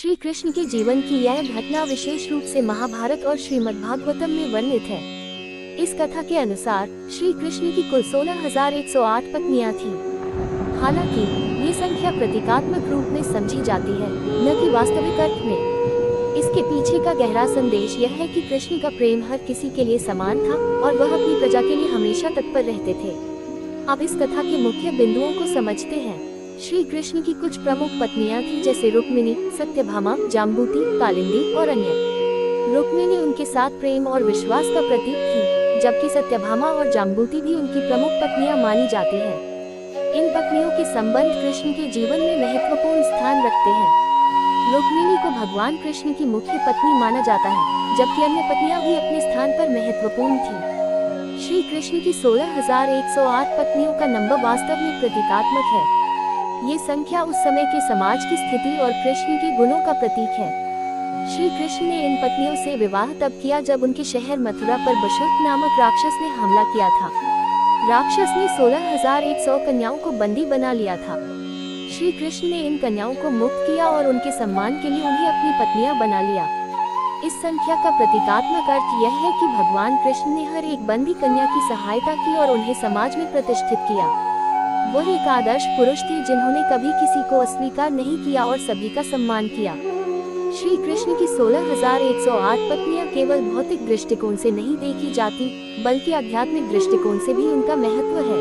श्री कृष्ण के जीवन की यह घटना विशेष रूप से महाभारत और श्रीमद्भागवतम में वर्णित है। इस कथा के अनुसार श्री कृष्ण की कुल 16,108 पत्नियां थीं। हालांकि ये संख्या प्रतीकात्मक रूप में समझी जाती है, न कि वास्तविक अर्थ में। इसके पीछे का गहरा संदेश यह है कि कृष्ण का प्रेम हर किसी के लिए समान था और वह अपनी प्रजा के लिए हमेशा तत्पर रहते थे। अब इस कथा के मुख्य बिंदुओं को समझते हैं। श्री कृष्ण की कुछ प्रमुख पत्नियां थीं, जैसे रुक्मिणी, सत्यभामा, जाम्बूति, कालिंदी और अन्य। रुक्मिणी उनके साथ प्रेम और विश्वास का प्रतीक थी, जबकि सत्यभामा और जाम्बूति भी उनकी प्रमुख पत्नियां मानी जाती हैं। इन पत्नियों के संबंध कृष्ण के जीवन में महत्वपूर्ण स्थान रखते हैं। रुक्मिणी को भगवान कृष्ण की मुख्य पत्नी माना जाता है, जबकि अन्य पत्नियां भी अपने स्थान पर महत्वपूर्ण थीं। श्री कृष्ण की 16,108 पत्नियों का नंबर वास्तव में प्रतीकात्मक है। ये संख्या उस समय के समाज की स्थिति और कृष्ण के गुणों का प्रतीक है। श्री कृष्ण ने इन पत्नियों से विवाह तब किया जब उनके शहर मथुरा पर बशुल्क नामक राक्षस ने हमला किया था। राक्षस ने 16,100 कन्याओं को बंदी बना लिया था। श्री कृष्ण ने इन कन्याओं को मुक्त किया और उनके सम्मान के लिए उन्हें अपनी पत्नियां बना लिया। इस संख्या का प्रतीकात्मक अर्थ यह है कि भगवान कृष्ण ने हर एक बंदी कन्या की सहायता की और उन्हें समाज में प्रतिष्ठित किया। वह एक आदर्श पुरुष थे जिन्होंने कभी किसी को अस्वीकार नहीं किया और सभी का सम्मान किया। श्री कृष्ण की 16,108 पत्नियां केवल भौतिक दृष्टिकोण से नहीं देखी जाती, बल्कि आध्यात्मिक दृष्टिकोण से भी उनका महत्व है।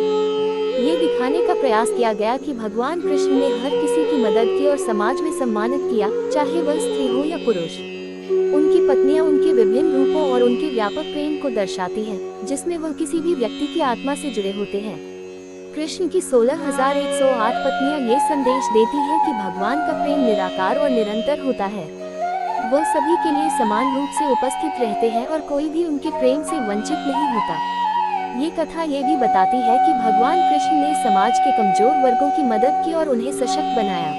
ये दिखाने का प्रयास किया गया कि भगवान कृष्ण ने हर किसी की मदद की और समाज में सम्मानित किया, चाहे वह स्त्री हो या पुरुष। उनकी पत्नियां उनके विभिन्न रूपों और उनके व्यापक प्रेम को दर्शाती हैं, जिसमें वह किसी भी व्यक्ति की आत्मा से जुड़े होते हैं। कृष्ण की 16,108 पत्नियां ये संदेश देती हैं कि भगवान का प्रेम निराकार और निरंतर होता है। वह सभी के लिए समान रूप से उपस्थित रहते हैं और कोई भी उनके प्रेम से वंचित नहीं होता। ये कथा ये भी बताती है कि भगवान कृष्ण ने समाज के कमजोर वर्गों की मदद की और उन्हें सशक्त बनाया।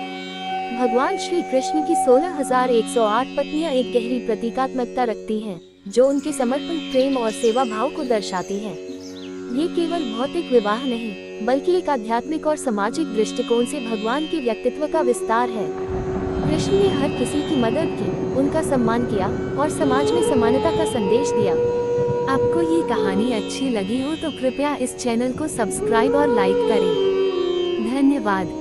भगवान श्री कृष्ण की 16,108 पत्नियां एक गहरी प्रतीकात्मकता रखती हैं, जो उनके समर्पण, प्रेम और सेवा भाव को दर्शाती हैं। ये केवल भौतिक विवाह नहीं, बल्कि एक आध्यात्मिक और सामाजिक दृष्टिकोण से भगवान के व्यक्तित्व का विस्तार है। कृष्ण ने हर किसी की मदद की, उनका सम्मान किया और समाज में समानता का संदेश दिया। आपको ये कहानी अच्छी लगी हो तो कृपया इस चैनल को सब्सक्राइब और लाइक करें। धन्यवाद।